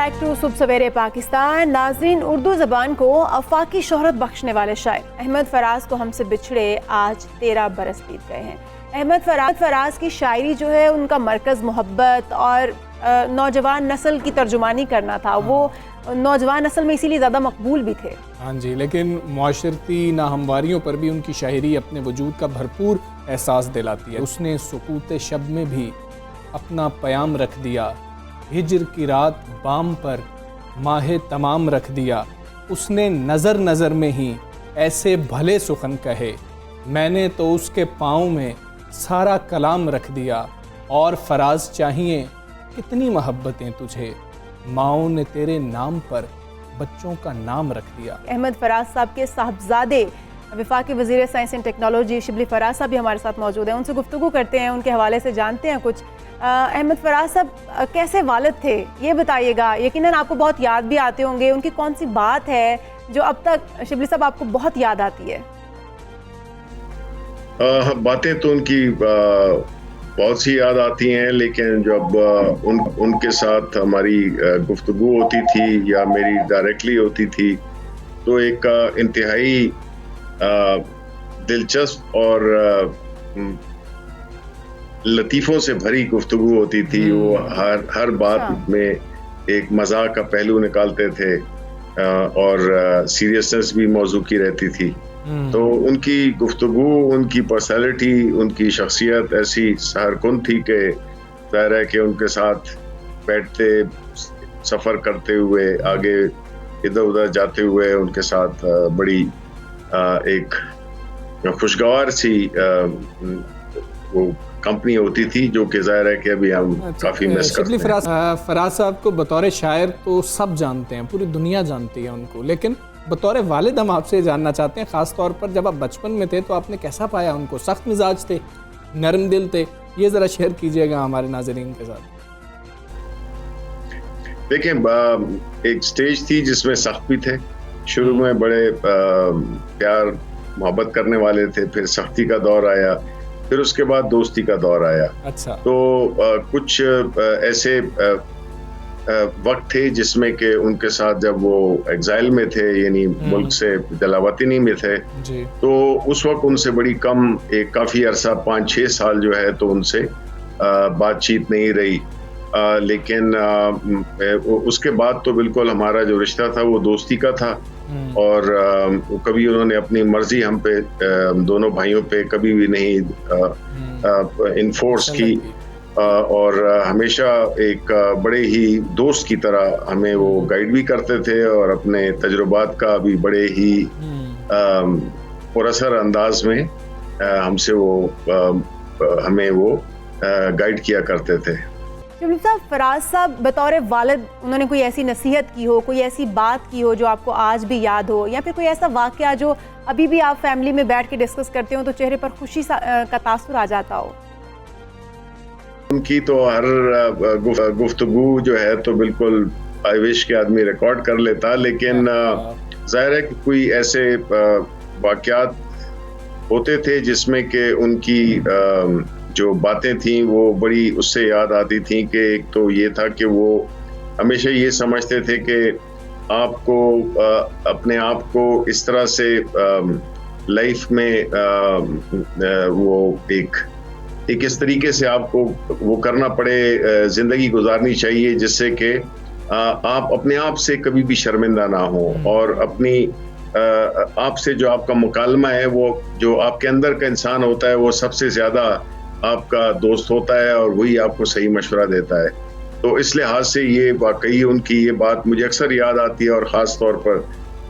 Back to सुबह सवेरे पाकिस्तान। नाज़रीन, उर्दू ज़बान को आफाकी शोहरत बख्शने वाले शायर अहमद फराज को हमसे बिछड़े आज 13 बरस बीत गए हैं। अहमद फराज की शायरी जो है उनका मरकज़ मोहब्बत और नौजवान नस्ल की तर्जुमानी करना था। वो नौजवान नस्ल में इसीलिए ज़्यादा मकबूल भी थे। हाँ जी, लेकिन मुआशरती नाहमवारियों पर भी उनकी शायरी अपने वजूद का भरपूर एहसास दिलाती है। उसने सुकूत शब में भी अपना पयाम रख दिया, हिज्र की रात बाम पर माहे तमाम रख दिया। उसने नज़र नज़र में ही ऐसे भले सुखन कहे, मैंने तो उसके पाँव में सारा कलाम रख दिया। और फराज चाहिए कितनी मोहब्बतें तुझे, माओ ने तेरे नाम पर बच्चों का नाम रख दिया। अहमद फराज साहब के साहबजादे वफाकी वज़ीर science and technology Shibli Faraz साहब भी हमारे साथ मौजूद हैं। उनसे गुफ्तगू करते हैं, उनके हवाले से जानते हैं कुछ। अहमद फराज साहब कैसे वालिद थे ये बताइएगा। यकीनन आपको बहुत याद भी आते होंगे। उनकी कौन सी बात है जो अब तक शिबली साहब आपको बहुत याद आती है? बातें तो उनकी बहुत सी याद आती हैं, लेकिन जब उनके साथ हमारी गुफ्तगू होती थी या मेरी डायरेक्टली होती थी तो एक इंतहाई दिलचस्प और लतीफ़ों से भरी गुफ्तगू होती थी। वो हर बात में एक मजाक का पहलू निकालते थे और सीरियसनेस भी मौजू की रहती थी। तो उनकी गुफ्तगू, उनकी पर्सनैलिटी, उनकी शख्सियत ऐसी सहरकुन थी कि ज़ाहिर है कि उनके साथ बैठते, सफ़र करते हुए, आगे इधर उधर जाते हुए उनके साथ बड़ी एक खुशगवार सी वो कंपनी होती थी, जो कि ज़ाहिर है कि अभी हम काफ़ी मिस करते हैं। फराज साहब को बतौर शायर तो सब जानते हैं, पूरी दुनिया जानती है उनको, लेकिन बतौर वालिद हम आपसे जानना चाहते हैं, ख़ास तौर पर जब आप बचपन में थे तो आपने कैसा पाया उनको? सख्त मिजाज थे, नरम दिल थे? ये ज़रा शेयर कीजिएगा हमारे नाज़रीन के साथ। देखिए, एक स्टेज थी जिसमें सख्त भी थे। शुरू में बड़े प्यार मोहब्बत करने वाले थे, फिर सख्ती का दौर आया, फिर उसके बाद दोस्ती का दौर आया। अच्छा। तो कुछ ऐसे वक्त थे जिसमें कि उनके साथ जब वो एग्जाइल में थे, यानी मुल्क से जलावतनी में थे, तो उस वक्त उनसे बड़ी कम एक काफ़ी अरसा 5-6 साल जो है तो उनसे बातचीत नहीं रही। लेकिन उसके बाद तो बिल्कुल हमारा जो रिश्ता था वो दोस्ती का था। और कभी उन्होंने अपनी मर्जी हम पे, दोनों भाइयों पे कभी भी नहीं इन्फोर्स की, और हमेशा एक बड़े ही दोस्त की तरह हमें वो गाइड भी करते थे और अपने तजुर्बात का भी बड़े ही पुरअसर अंदाज में हमसे वो हमें वो गाइड किया करते थे। शिबली साहब, फराज साहब बतौर वालिद उन्होंने कोई ऐसी नसीहत की हो, कोई ऐसी बात की हो जो आपको आज भी याद हो, या फिर कोई ऐसा वाक़या जो अभी भी आप फैमिली में बैठ के डिस्कस करते हो तो चेहरे पर खुशी का तासुर आ जाता हो? उनकी तो हर गुफ्तगू जो है तो बिल्कुल आई विश के आदमी रिकॉर्ड कर लेता, लेकिन जाहिर है कि कोई ऐसे वाक़यात होते थे जिसमें कि उनकी जो बातें थी वो बड़ी उससे याद आती थी। कि एक तो ये था कि वो हमेशा ये समझते थे कि आपको अपने आप को इस तरह से लाइफ में वो एक इस तरीके से आपको वो करना पड़े, ज़िंदगी गुजारनी चाहिए जिससे कि आप अपने आप से कभी भी शर्मिंदा ना हो, और अपनी आपसे जो आपका मुकालमा है, वो जो आपके अंदर का इंसान होता है वो सबसे ज़्यादा आपका दोस्त होता है और वही आपको सही मशवरा देता है। तो इस लिहाज से ये वाकई उनकी ये बात मुझे अक्सर याद आती है, और ख़ास तौर पर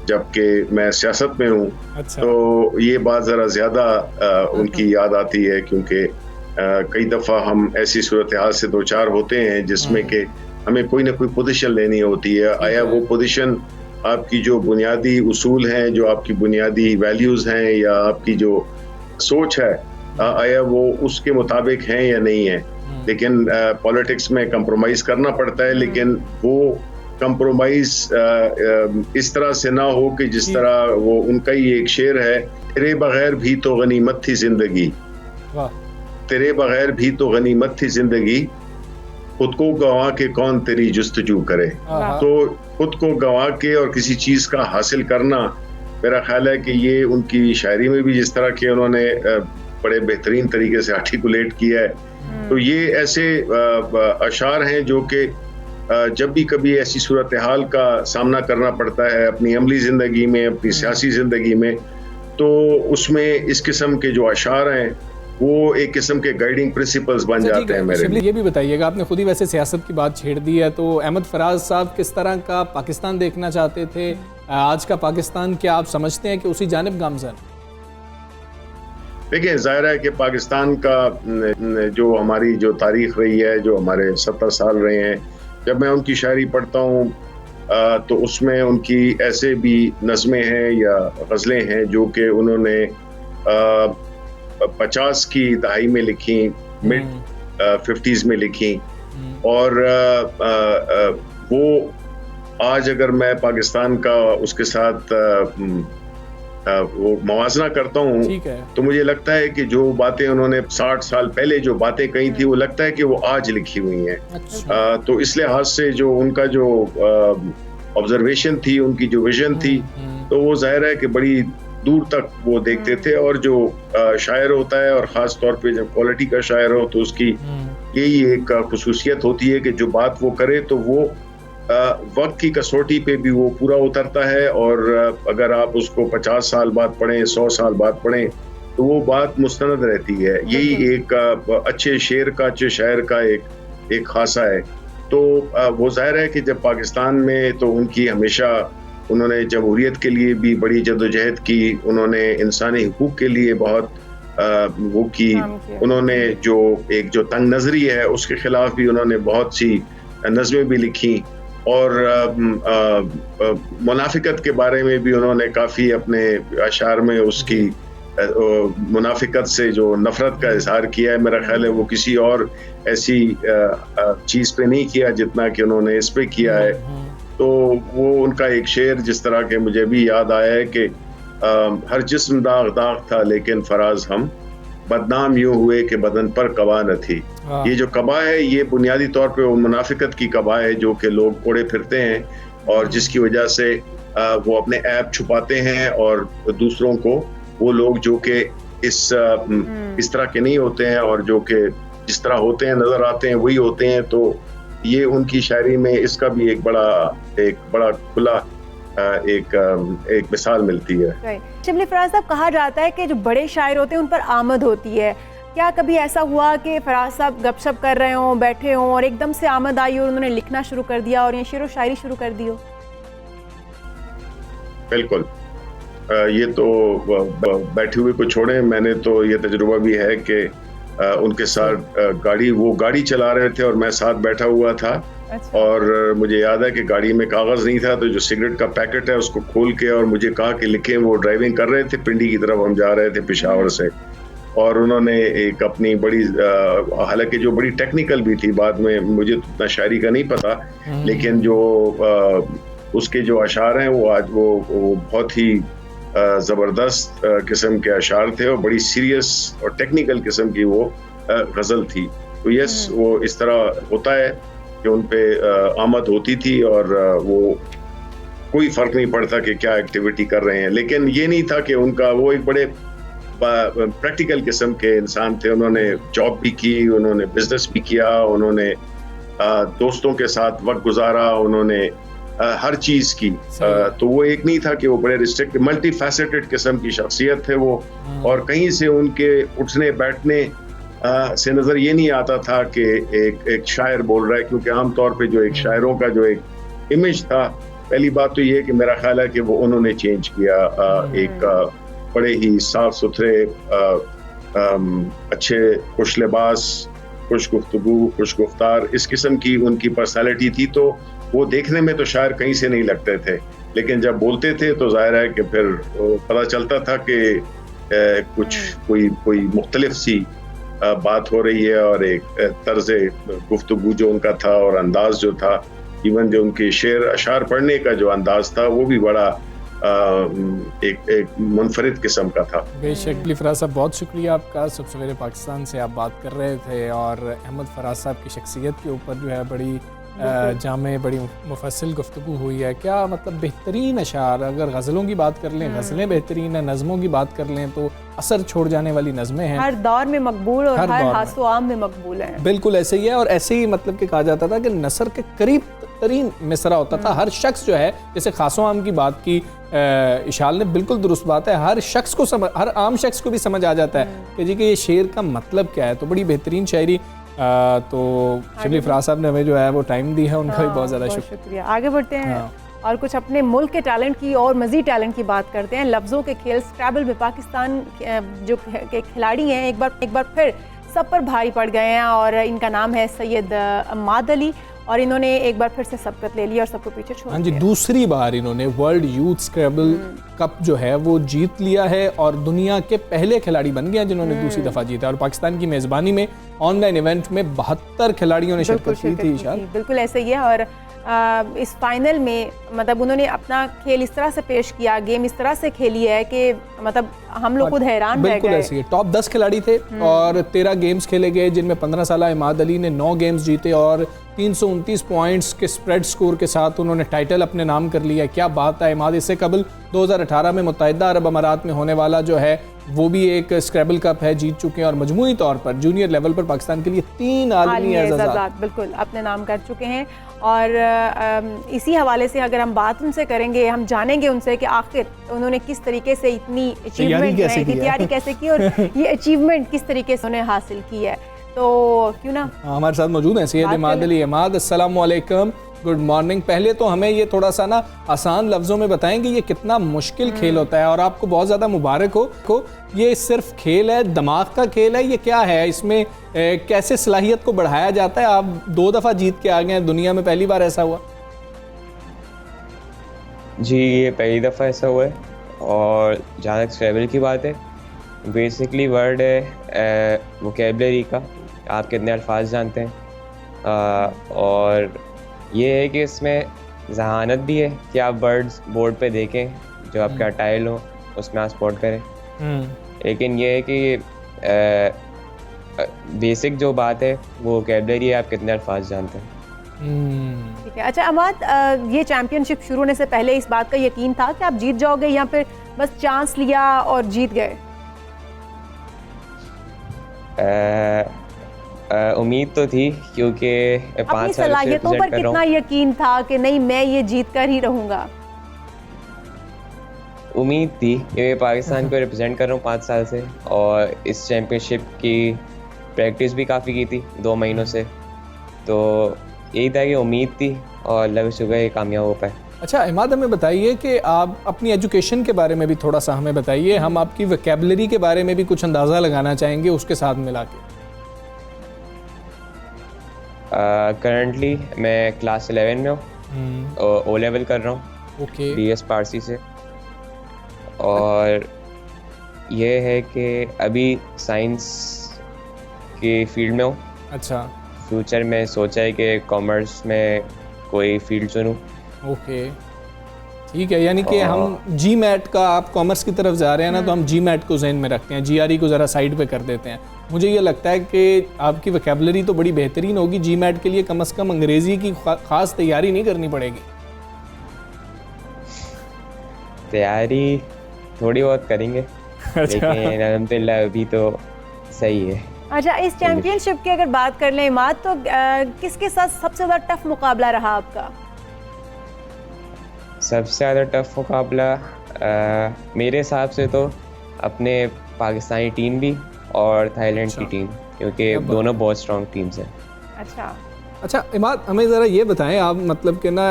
जबकि मैं सियासत में हूँ। अच्छा। तो ये बात ज़रा ज़्यादा उनकी याद आती है, क्योंकि कई दफ़ा हम ऐसी सूरत हाल से दो चार होते हैं जिसमें कि हमें कोई ना कोई पोजीशन लेनी होती है। आया वो पोजीशन आपकी जो बुनियादी उसूल हैं, जो आपकी बुनियादी वैल्यूज़ हैं, या आपकी जो सोच है, आया वो उसके मुताबिक हैं या नहीं है। लेकिन पॉलिटिक्स में कंप्रोमाइज़ करना पड़ता है, लेकिन वो कंप्रोमाइज़ इस तरह से ना हो कि जिस तरह वो उनका ही एक शेर है, तेरे बगैर भी तो गनीमत थी जिंदगी, तेरे बगैर भी तो गनीमत थी जिंदगी, खुद को गंवा के कौन तेरी जुस्तजू करे। हाँ। तो खुद को गंवा के और किसी चीज का हासिल करना, मेरा ख्याल है कि ये उनकी शायरी में भी जिस तरह के उन्होंने बड़े बेहतरीन तरीके से आर्टिकुलेट किया है। तो ये ऐसे अशार हैं जो कि जब भी कभी ऐसी सूरत हाल का सामना करना पड़ता है अपनी अमली ज़िंदगी में, अपनी सियासी ज़िंदगी में, तो उसमें इस किस्म के जो अशार हैं वो एक किस्म के गाइडिंग प्रिंसिपल्स बन जाते हैं मेरे लिए। ये भी बताइएगा, आपने खुद ही वैसे सियासत की बात छेड़ दी है, तो अहमद फराज साहब किस तरह का पाकिस्तान देखना चाहते थे? आज का पाकिस्तान क्या आप समझते हैं कि उसी जानिब गामज़न? देखिए, जाहिर है कि पाकिस्तान का जो हमारी जो तारीख रही है, जो हमारे 70 साल रहे हैं, जब मैं उनकी शायरी पढ़ता हूँ तो उसमें उनकी ऐसे भी नज़में हैं या गज़लें हैं जो कि उन्होंने 50 की दहाई में लिखी, मिड 50s में लिखी, और वो आज अगर मैं पाकिस्तान का उसके साथ वो मवाजना करता हूँ तो मुझे लगता है कि जो बातें उन्होंने 60 साल पहले जो बातें कही थी वो लगता है कि वो आज लिखी हुई हैं। अच्छा। तो इस लिहाज से जो उनका जो ऑब्जर्वेशन थी, उनकी जो विजन थी, तो वो जाहिर है कि बड़ी दूर तक वो देखते थे। और जो शायर होता है, और ख़ास तौर पे जब क्वालिटी का शायर हो, तो उसकी यही एक खुसूसियत होती है कि जो बात वो करे तो वो वक्त की कसौटी पे भी वो पूरा उतरता है। और अगर आप उसको 50 साल बाद पढ़ें, 100 साल बाद पढ़ें, तो वो बात मुस्तनद रहती है। यही एक अच्छे शेर का, अच्छे शायर का एक खासा है। तो वो जाहिर है कि जब पाकिस्तान में, तो उनकी हमेशा उन्होंने जमहूरियत के लिए भी बड़ी जदोजहद की, उन्होंने इंसानी हुकूक के लिए बहुत वो की, उन्होंने जो तंग नजरी है उसके खिलाफ भी उन्होंने बहुत सी नज़में भी लिखी, और मुनाफिकत के बारे में भी उन्होंने काफ़ी अपने अशार में उसकी मुनाफिकत से जो नफ़रत का इजहार किया है। मेरा ख्याल है वो किसी और ऐसी चीज़ पे नहीं किया जितना कि उन्होंने इस पे किया है। तो वो उनका एक शेर जिस तरह के मुझे भी याद आया है कि हर जिस्म दाग दाग था लेकिन फराज हम, बदनाम यूं हुए कि बदन पर कबा न थी। ये जो कबा है, ये बुनियादी तौर पे वो मुनाफिकत की कबा है जो कि लोग ओढ़े फिरते हैं, और जिसकी वजह से वो अपने ऐब छुपाते हैं, और दूसरों को, वो लोग जो कि इस तरह के नहीं होते हैं और जो कि जिस तरह होते हैं, नजर आते हैं, वही होते हैं। तो ये उनकी शायरी में इसका भी एक बड़ा खुला एक मिसाल मिलती है। शिबली फराज साहब, कहा जाता है कि जो बड़े शायर होते हैं उन पर आमद होती है। क्या कभी ऐसा हुआ कि फराज साहब गपशप कर रहे हों, बैठे हों, और एकदम से आमद आई और उन्होंने लिखना शुरू कर दिया और ये शेर व शायरी शुरू कर दी हो? बिल्कुल, ये तो बैठे हुए को छोड़े, मैंने तो ये तजुर्बा भी है कि उनके साथ वो गाड़ी चला रहे थे और मैं साथ बैठा हुआ था। अच्छा। और मुझे याद है कि गाड़ी में कागज़ नहीं था, तो जो सिगरेट का पैकेट है उसको खोल के और मुझे कहा कि लिखें। वो ड्राइविंग कर रहे थे, पिंडी की तरफ हम जा रहे थे पेशावर से, और उन्होंने एक अपनी बड़ी हालांकि जो बड़ी टेक्निकल भी थी, बाद में मुझे तो इतना शायरी का नहीं पता, लेकिन जो उसके जो अशार हैं वो आज वो बहुत ही ज़बरदस्त किस्म के अशार थे, और बड़ी सीरियस और टेक्निकल किस्म की वो गज़ल थी। तो यस, वो इस तरह होता है कि उन पे आमद होती थी, और वो कोई फ़र्क नहीं पड़ता कि क्या एक्टिविटी कर रहे हैं। लेकिन ये नहीं था कि उनका, वो एक बड़े प्रैक्टिकल किस्म के इंसान थे। उन्होंने जॉब भी की, उन्होंने बिजनेस भी किया, उन्होंने दोस्तों के साथ वक्त गुजारा, उन्होंने हर चीज़ की। तो वो एक नहीं था कि वो बड़े रिस्ट्रिक्ट, मल्टी फैसेटेड किस्म की शख्सियत थे वो, और कहीं से उनके उठने बैठने से नज़र ये नहीं आता था कि एक शायर बोल रहा है, क्योंकि आमतौर पे जो एक शायरों का जो एक इमेज था, पहली बात तो ये है कि मेरा ख्याल है कि वो उन्होंने चेंज किया। एक बड़े ही साफ सुथरे, अच्छे, खुश लिबास, खुश गुफ्तगू, खुश गुफ्तार, इस किस्म की उनकी पर्सनालिटी थी। तो वो देखने में तो शायर कहीं से नहीं लगते थे, लेकिन जब बोलते थे तो जाहिर है कि फिर पता चलता था कि कोई मुख्तलिफ सी बात हो रही है, और एक तर्ज़ गुफ्तगू जो उनका था और अंदाज जो था, इवन जो उनके शेर अशार पढ़ने का जो अंदाज था, वो भी बड़ा एक मुनफरिद किस्म का था। बेशक। अली फराज साहब, बहुत शुक्रिया आपका। सुबह सवेरे पाकिस्तान से आप बात कर रहे थे और अहमद फराज साहब की शख्सियत के ऊपर जो है बड़ी जामे, बड़ी मुफस्सिल गुफ्तगू हुई है। क्या मतलब बेहतरीन अशार, अगर गज़लों की बात कर लें गज़लें बेहतरीन है, नज़मों की बात कर लें तो असर छोड़ जाने वाली नज़में हैं, हर दौर में मकबूल और हर दौर हासो आम में मकबूल है। बिल्कुल ऐसे ही है। और ऐसे ही मतलब कि कहा जाता था कि नसर के करीब तरीन मिसरा होता था। हर शख्स जो है, जैसे खासो आम की बात की इशाल ने, बिल्कुल दुरुस्त बात है, हर शख्स को समझ, हर आम शख्स को भी समझ आ जाता है कि जी कि ये शेर का मतलब क्या है। तो बड़ी बेहतरीन शायरी। तो शिबली फराज साहब ने हमें जो है वो टाइम दी है, उनका भी बहुत ज़्यादा शुक्रिया। आगे बढ़ते हैं और कुछ अपने मुल्क के टैलेंट की और मज़ीद टैलेंट की बात करते हैं। लफ्ज़ों के खेल स्क्रैबल में पाकिस्तान जो के खिलाड़ी हैं एक बार फिर सब पर भारी पड़ गए हैं और इनका नाम है सैयद अम्माद अली और इन्होंने एक बार फिर से सबकत ले ली और सबको पीछे छोड़ दिया। हाँ जी, दूसरी बार इन्होंने वर्ल्ड यूथ स्क्रैबल कप जो है वो जीत लिया है और दुनिया के पहले खिलाड़ी बन गए हैं जिन्होंने दूसरी दफ़ा जीता। और पाकिस्तान की मेज़बानी में ऑनलाइन इवेंट में 72 खिलाड़ियों ने शिरकत की थी। बिल्कुल ऐसे ही है। और इस फाइनल में मतलब उन्होंने अपना खेल इस तरह से पेश किया, गेम इस तरह से खेली है कि मतलब हम लोग खुद हैरान रह गए। बिल्कुल ऐसे ही। टॉप 10 खिलाड़ी थे और 13 गेम्स खेले गए जिनमें 15 साल इमाद अली ने 9 गेम्स जीते और 329 पॉइंट्स के स्प्रेड स्कोर के साथ उन्होंने टाइटल अपने नाम कर लिया। क्या बात है। इमाद इससे कबल 2018 में मुत्तहिदा अरब अमारात में होने वाला जो है वो भी एक स्क्रैबल कप है, जीत चुके हैं और मजमूई तौर पर जूनियर लेवल पर पाकिस्तान के लिए 3 आलमी एजाज़ात बिल्कुल अपने नाम कर चुके हैं। और इसी हवाले से अगर हम बात उनसे करेंगे, हम जानेंगे उनसे कि आखिर उन्होंने किस तरीके से इतनी अचीवमेंट तैयारी कैसे की और ये अचीवमेंट किस तरीके से उन्हें हासिल की है। तो क्यों ना हमारे साथ मौजूद हैं सैयद इमाद अली। इमाद, अस्सलाम वालेकुम, गुड मॉर्निंग। पहले तो हमें ये थोड़ा सा ना आसान लफ्ज़ों में बताएंगे ये कितना मुश्किल खेल होता है और आपको बहुत ज़्यादा मुबारक हो। ये सिर्फ खेल है, दिमाग का खेल है, ये क्या है, इसमें कैसे सलाहियत को बढ़ाया जाता है? आप 2 दफ़ा जीत के आ गए हैं, दुनिया में पहली बार ऐसा हुआ? जी, ये पहली दफ़ा ऐसा हुआ है। और जहाँ तक स्क्रैबल की बात है, बेसिकली वर्ड है वोकेबलरी का, आप कितने अल्फाज जानते हैं। और ये है कि इसमें जहानत भी है कि आप वर्ड्स बोर्ड पे देखें जो आपका टाइल हो उसमें आप स्पॉट करें। लेकिन ये है कि बेसिक जो बात है वो वोकेबलरी है, आप कितने अल्फाज जानते हैं। ठीक है। अच्छा अमाद, ये चैम्पियनशिप शुरू होने से पहले इस बात का यकीन था कि आप जीत जाओगे या फिर बस चांस लिया और जीत गए? उम्मीद तो थी क्योंकि 5 साल सलाहियतों पर कितना यकीन था कि नहीं मैं ये जीत कर ही रहूँगा? उम्मीद थी कि पाकिस्तान को रिप्रेजेंट कर रहा हूँ 5 साल से और इस चैम्पियनशिप की प्रैक्टिस भी काफ़ी की थी 2 महीनों से। तो यही था कि उम्मीद थी और अल्लाह का शुक्र है कामयाब हो पाए। अच्छा इमाद, हमें बताइए कि आप अपनी एजुकेशन के बारे में भी थोड़ा सा हमें बताइए। हम आपकी वोकैबुलरी के बारे में भी कुछ अंदाज़ा लगाना चाहेंगे उसके साथ मिला के। करंटली मैं क्लास 11 में हूँ और ओ लेवल कर रहा हूँ BS पारसी से। और ये है कि अभी साइंस के फील्ड में हूँ। अच्छा, फ्यूचर में सोचा है कि कॉमर्स में कोई फील्ड चुनूँ। ओके, ठीक है। यानी कि हम GMAT का, आप कॉमर्स की तरफ जा रहे हैं ना, तो हम GMAT को जहन में रखते हैं, GRE को ज़रा साइड पे कर देते हैं। मुझे ये लगता है कि आपकी वोकैबुलरी तो बड़ी बेहतरीन होगी। GMAT के लिए कम से कम अंग्रेज़ी की ख़ास तैयारी नहीं करनी पड़ेगी। तैयारी थोड़ी बहुत करेंगे। अच्छा। लेकिन अल्हम्दुलिल्लाह अभी तो सही है। अच्छा, इस चैम्पियनशिप की अगर बात कर लें इमाद, तो किसके साथ सबसे ज़्यादा टफ मुकाबला रहा आपका? सबसे ज़्यादा टफ मुकाबला मेरे हिसाब से तो अपने पाकिस्तानी टीम भी और थाईलैंड की टीम, क्योंकि दोनों बहुत स्ट्रॉन्ग टीम्स हैं। अच्छा इमाद, हमें ज़रा ये बताएं, आप मतलब कि ना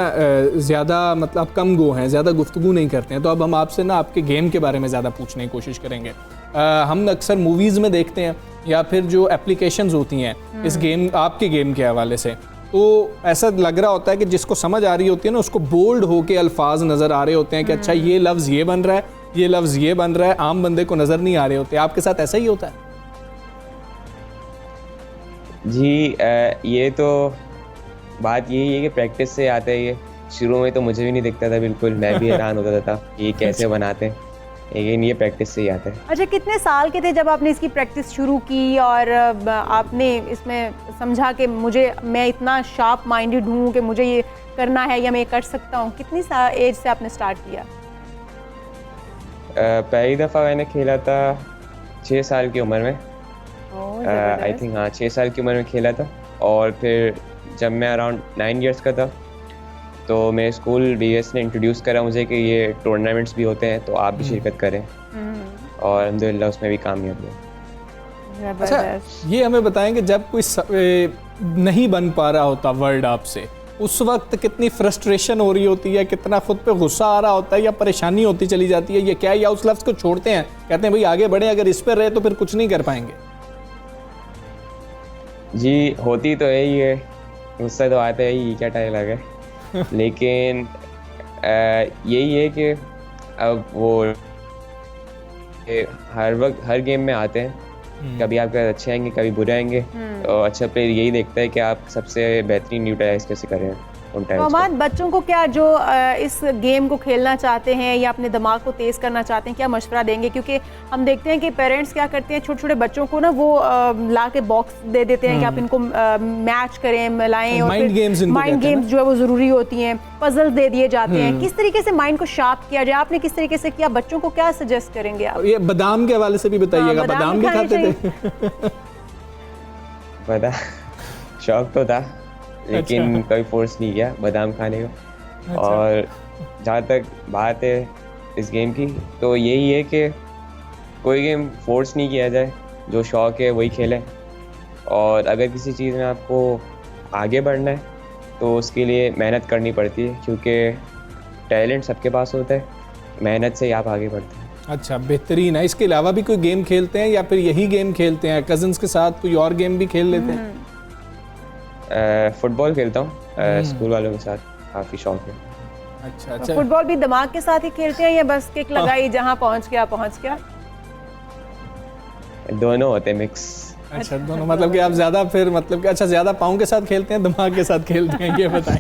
ज़्यादा मतलब आप कम गो हैं, ज़्यादा गुफ्तगू नहीं करते हैं, तो अब हम आपसे ना आपके गेम के बारे में ज़्यादा पूछने की कोशिश करेंगे। हम अक्सर मूवीज़ में देखते हैं या फिर जो एप्लीकेशंस होती हैं इस गेम, आपके गेम के हवाले से, तो ऐसा लग रहा होता है कि जिसको समझ आ रही होती है ना उसको बोल्ड होके अल्फाज नज़र आ रहे होते हैं कि अच्छा ये लफ्ज़ ये बन रहा है, ये लफ्ज़ ये बन रहा है, आम बंदे को नज़र नहीं आ रहे होते। आपके साथ ऐसा ही होता है? जी, ये तो बात यही है कि प्रैक्टिस से आता है ये शुरू में तो मुझे भी नहीं दिखता था बिल्कुल, मैं भी हैरान होता था कि ये कैसे बनाते हैं, लेकिन ये प्रैक्टिस से ही आता है। अच्छा, कितने साल के थे जब आपने इसकी प्रैक्टिस शुरू की और आपने इसमें समझा कि मैं इतना शार्प माइंडेड हूँ कि मुझे ये करना है या मैं ये कर सकता हूँ? कितनी एज से आपने स्टार्ट किया? पहली दफ़ा मैंने खेला था 6 साल की उम्र में, आई थिंक, हाँ 6 साल की उम्र में खेला था। और फिर जब मैं अराउंड 9 इयर्स का था तो मेरे स्कूल BS ने इंट्रोड्यूस करा मुझे कि ये टूर्नामेंट्स भी होते हैं तो आप भी शिरकत करें, और अल्हम्दुलिल्लाह उसमें भी कामयाब हुआ। अच्छा, ये हमें बताएं कि जब कोई नहीं बन पा रहा होता वर्ल्ड आपसे, उस वक्त कितनी फ्रस्ट्रेशन हो रही होती है, कितना खुद पे गुस्सा आ रहा होता है या परेशानी होती चली जाती है, ये क्या, या उस लफ्ज़ को छोड़ते हैं, कहते हैं भाई आगे बढ़े, अगर इस पर रहे तो फिर कुछ नहीं कर पाएंगे? जी होती तो यही है, गुस्सा तो आता है ही, क्या टाइम लगा लेकिन यही है कि अब वो हर वक्त हर गेम में आते हैं, कभी आपके अच्छे आएंगे कभी बुरे आएंगे, तो अच्छा प्लेयर यही देखता है कि आप सबसे बेहतरीन यूटिलाइज कैसे कर रहे हैं उन टाइम्स। मोहम्मद, बच्चों को क्या जो इस गेम को खेलना चाहते हैं या अपने दिमाग को तेज़ करना चाहते हैं, क्या मशवरा देंगे? क्योंकि हम देखते हैं कि पेरेंट्स क्या करते हैं, छोटे छोटे बच्चों को ना वो ला के बॉक्स दे देते हैं कि आप इनको मैच करें, मिलाएं, और माइंड गेम्स जो है वो ज़रूरी होती हैं, पजल दे दिए जाते हैं। किस तरीके से माइंड को शार्प किया जाए? आपने किस तरीके से किया? बच्चों को क्या सजेस्ट करेंगे आप? ये बादाम के हवाले से भी बताइएगा। बादाम भी खाते थे? बादाम शौक तो था, लेकिन कभी फोर्स नहीं किया बादाम खाने को। और जहाँ तक बात है इस गेम की, तो यही है कि कोई गेम फोर्स नहीं किया जाए, जो शौक है वही खेलें। और अगर किसी चीज़ में आपको आगे बढ़ना है तो उसके लिए मेहनत करनी पड़ती है, क्योंकि टैलेंट सबके पास होता है, मेहनत से ही आप आगे बढ़ते हैं। अच्छा, बेहतरीन है। इसके अलावा भी कोई गेम खेलते हैं या फिर यही गेम खेलते हैं? कजन्स के साथ कोई और गेम भी खेल लेते हैं? फुटबॉल खेलता हूँ स्कूल वालों के साथ, काफ़ी शौक है। अच्छा तो फुटबॉल भी दिमाग के साथ ही खेलते हैं या बस किक लगाई जहाँ पहुँच गया? दोनों होते हैं, मिक्स। अच्छा, दोनों, मतलब कि आप ज़्यादा फिर मतलब कि अच्छा ज़्यादा पाँव के साथ खेलते हैं, दिमाग के साथ खेलते हैं, ये बताएं।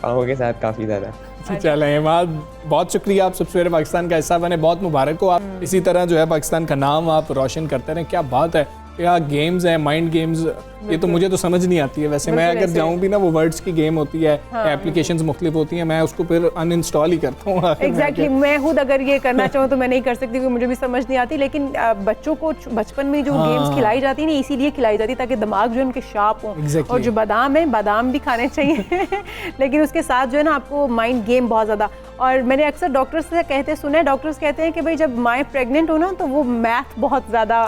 पाँव के साथ काफ़ी ज़्यादा। चलें इमाद, बहुत शुक्रिया, आप सबसे पाकिस्तान का हिस्सा बने, बहुत मुबारक हो। आप इसी तरह जो है पाकिस्तान का नाम आप रोशन करते रहें। क्या बात है, क्या गेम्स हैं, माइंड गेम्स, ये तो मुझे तो समझ नहीं आती है वैसे। मैं अगर जाऊं भी ना, वो वर्ड्स की गेम होती है, एप्लीकेशंस मुख्तलिफ होती हैं, मैं उसको फिर अनइंस्टॉल ही करता हूँ। एग्जैक्टली, मैं खुद अगर ये करना चाहूँ तो मैं नहीं कर सकती, क्योंकि मुझे भी समझ नहीं आती। लेकिन बच्चों को बचपन में जो गेम्स खिलाई जाती है ना, इसीलिए खिलाई जाती है ताकि दिमाग जो है उनके शार्प हो। और जो बादाम है, बादाम भी खाने चाहिए लेकिन उसके साथ जो है ना आपको माइंड गेम बहुत ज़्यादा। और मैंने अक्सर डॉक्टर्स से डॉक्टर्स कहते हैं कि भाई जब माएँ प्रेग्नेंट हो ना तो वो मैथ बहुत ज़्यादा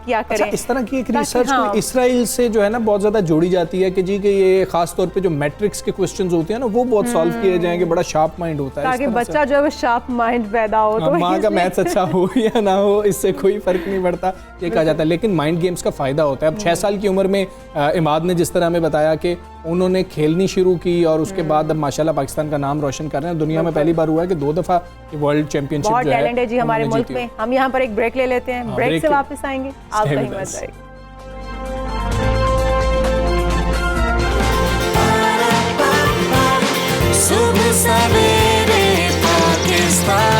किया करें। इस तरह की एक रिसर्च इसराइल से जो है ना बहुत ज़्यादा जोड़ी जाती है कि जी कि ये खास तौर पे जो मैट्रिक्स के क्वेश्चंस होते हैं ना, वो बहुत सॉल्व किए जाएंगे, बड़ा शार्प माइंड होता है, ताकि बच्चा जो है वो शार्प माइंड पैदा हो। तो माँ का मैथ्स अच्छा हो या ना हो, इससे कोई फर्क नहीं पड़ता, ये कहा जाता है। लेकिन माइंड गेम्स का फ़ायदा होता है। अब 6 साल की उम्र में इमाद ने जिस तरह हमें बताया कि उन्होंने खेलनी शुरू की और उसके बाद अब माशाल्लाह पाकिस्तान का नाम रोशन कर रहे हैं। दुनिया में पहली बार हुआ है कि 2 दफ़ा वर्ल्ड चैंपियनशिप जो है, बहुत टैलेंट है जी हमारे मुल्क में। हम यहाँ पर एक ब्रेक ले लेते हैं, ब्रेक से वापस आएंगे, आप कहीं मत जाइए। सुबह सवेरे पाकिस्तान।